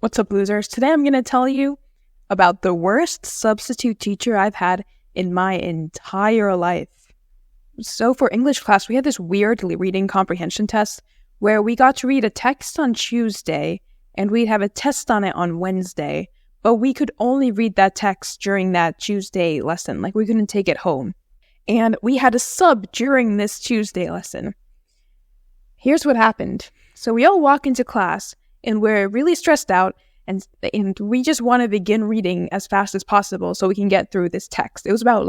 What's up, losers? Today I'm going to tell you about the worst substitute teacher I've had in my entire life. So for English class, we had this weird reading comprehension test where we got to read a text on Tuesday and we'd have a test on it on Wednesday, but we could only read that text during that Tuesday lesson. Like, we couldn't take it home. And we had a sub during this Tuesday lesson. Here's what happened. So we all walk into class and we're really stressed out, and we just want to begin reading as fast as possible so we can get through this text. It was about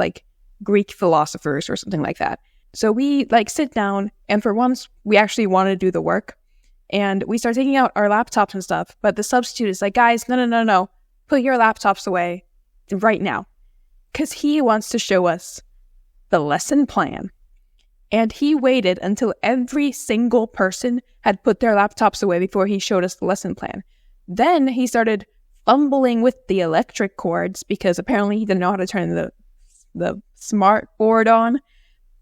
Greek philosophers or something like that. So we sit down, and for once we actually want to do the work, and we start taking out our laptops and stuff. But the substitute is like, guys, no, put your laptops away right now, because he wants to show us the lesson plan. And he waited until every single person had put their laptops away before he showed us the lesson plan. Then he started fumbling with the electric cords because apparently he didn't know how to turn the smart board on,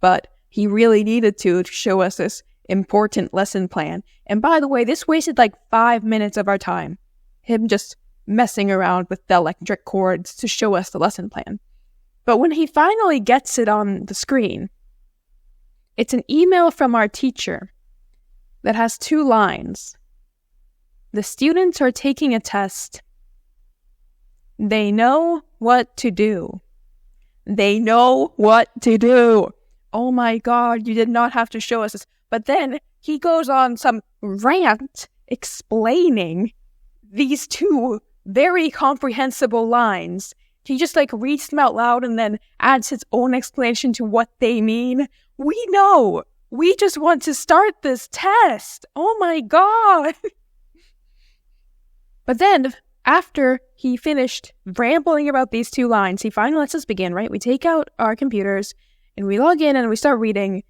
but he really needed to show us this important lesson plan. And by the way, this wasted 5 minutes of our time, him just messing around with the electric cords to show us the lesson plan. But when he finally gets it on the screen, it's an email from our teacher that has 2 lines. The students are taking a test. They know what to do. They know what to do. Oh my God, you did not have to show us this. But then he goes on some rant explaining these 2 very comprehensible lines. He just reads them out loud and then adds his own explanation to what they mean. We know. We just want to start this test. Oh my God. But then, after he finished rambling about these 2 lines, he finally lets us begin, right? We take out our computers and we log in and we start reading.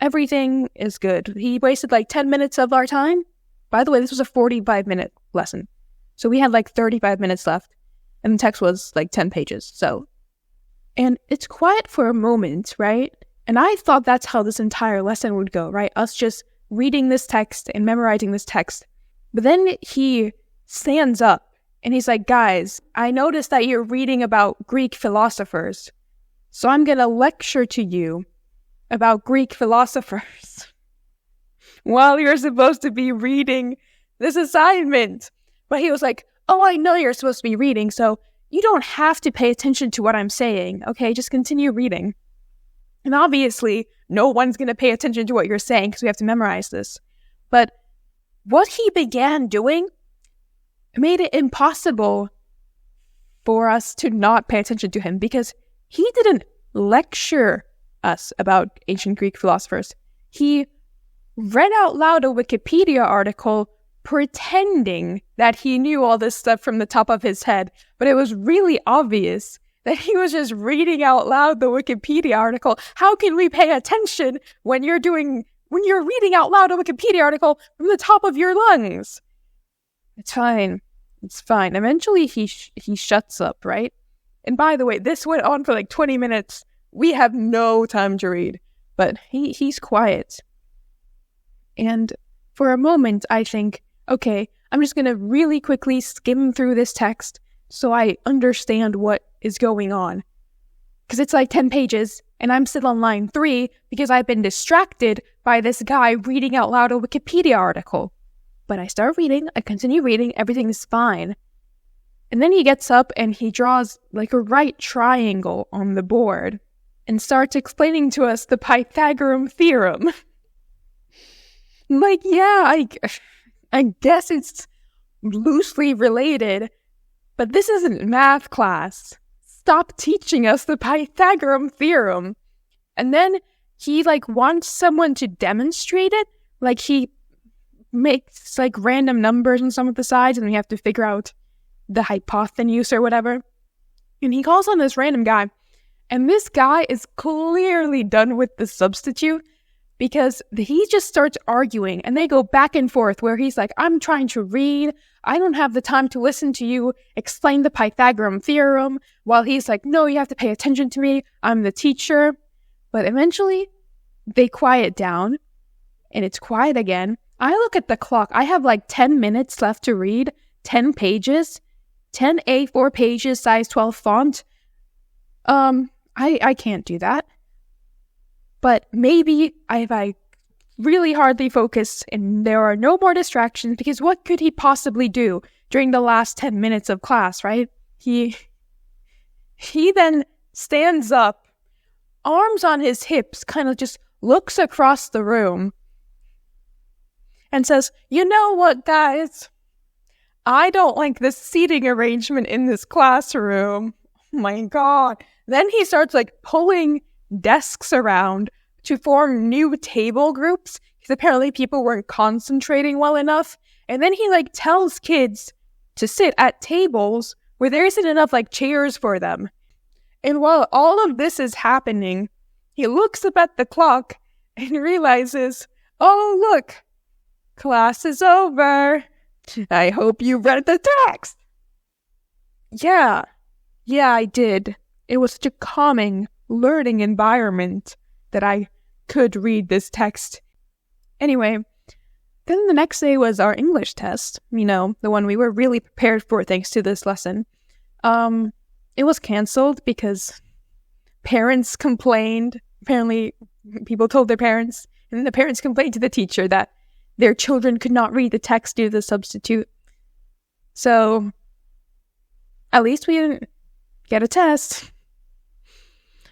Everything is good. He wasted 10 minutes of our time. By the way, this was a 45-minute lesson. So we had 35 minutes left. And the text was 10 pages. And it's quiet for a moment, right? And I thought that's how this entire lesson would go, right? Us just reading this text and memorizing this text. But then he stands up and he's like, guys, I noticed that you're reading about Greek philosophers. So I'm going to lecture to you about Greek philosophers while you're supposed to be reading this assignment. But he was like, oh, I know you're supposed to be reading, so you don't have to pay attention to what I'm saying, okay? Just continue reading. And obviously, no one's going to pay attention to what you're saying because we have to memorize this. But what he began doing made it impossible for us to not pay attention to him, because he didn't lecture us about ancient Greek philosophers. He read out loud a Wikipedia article pretending that he knew all this stuff from the top of his head, but it was really obvious that he was just reading out loud the Wikipedia article. How can we pay attention when you're reading out loud a Wikipedia article from the top of your lungs? It's fine. Eventually he shuts up, right? And by the way, this went on for 20 minutes. We have no time to read, but he's quiet. And for a moment, I think, okay, I'm just going to really quickly skim through this text so I understand what is going on. Because it's 10 pages, and I'm still on line 3 because I've been distracted by this guy reading out loud a Wikipedia article. But I start reading, I continue reading, everything is fine. And then he gets up and he draws a right triangle on the board and starts explaining to us the Pythagorean theorem. Yeah, I guess it's loosely related, but this isn't math class. Stop teaching us the Pythagorean theorem. And then he wants someone to demonstrate it. He makes random numbers on some of the sides and we have to figure out the hypotenuse or whatever. And he calls on this random guy. And this guy is clearly done with the substitute, because he just starts arguing and they go back and forth where he's like, I'm trying to read. I don't have the time to listen to you explain the Pythagorean theorem. While he's like, no, you have to pay attention to me. I'm the teacher. But eventually they quiet down and it's quiet again. I look at the clock. I have 10 minutes left to read. 10 pages, 10 A4 pages, size 12 font. I can't do that. But maybe if I really hardly focus and there are no more distractions, because what could he possibly do during the last 10 minutes of class, right? He then stands up, arms on his hips, kind of just looks across the room and says, "You know what, guys? I don't like the seating arrangement in this classroom." Oh my God. Then he starts pulling desks around to form new table groups because apparently people weren't concentrating well enough. And then he tells kids to sit at tables where there isn't enough chairs for them. And while all of this is happening, he looks up at the clock and realizes, oh, look, class is over. I hope you read the text. Yeah, I did. It was such a calming, learning environment that I could read this text. Anyway, then the next day was our English test, the one we were really prepared for thanks to this lesson. It was canceled because parents complained. Apparently, people told their parents, and the parents complained to the teacher that their children could not read the text due to the substitute. So, at least we didn't get a test.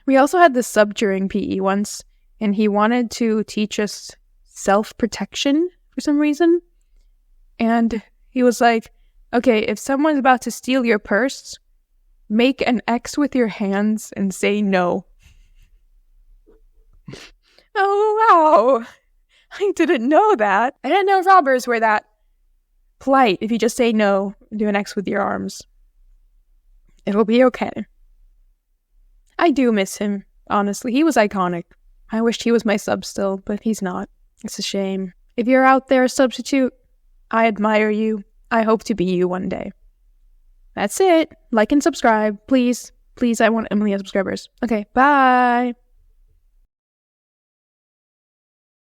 We also had this sub during PE once, and he wanted to teach us self-protection for some reason. And he was like, okay, if someone's about to steal your purse, make an X with your hands and say no. Oh, wow. I didn't know that. I didn't know robbers were that polite. If you just say no, do an X with your arms. It'll be okay. I do miss him, honestly. He was iconic. I wished he was my sub still, but he's not. It's a shame. If you're out there, substitute, I admire you. I hope to be you one day. That's it. Like and subscribe, please. Please, I want a million subscribers. Okay, bye.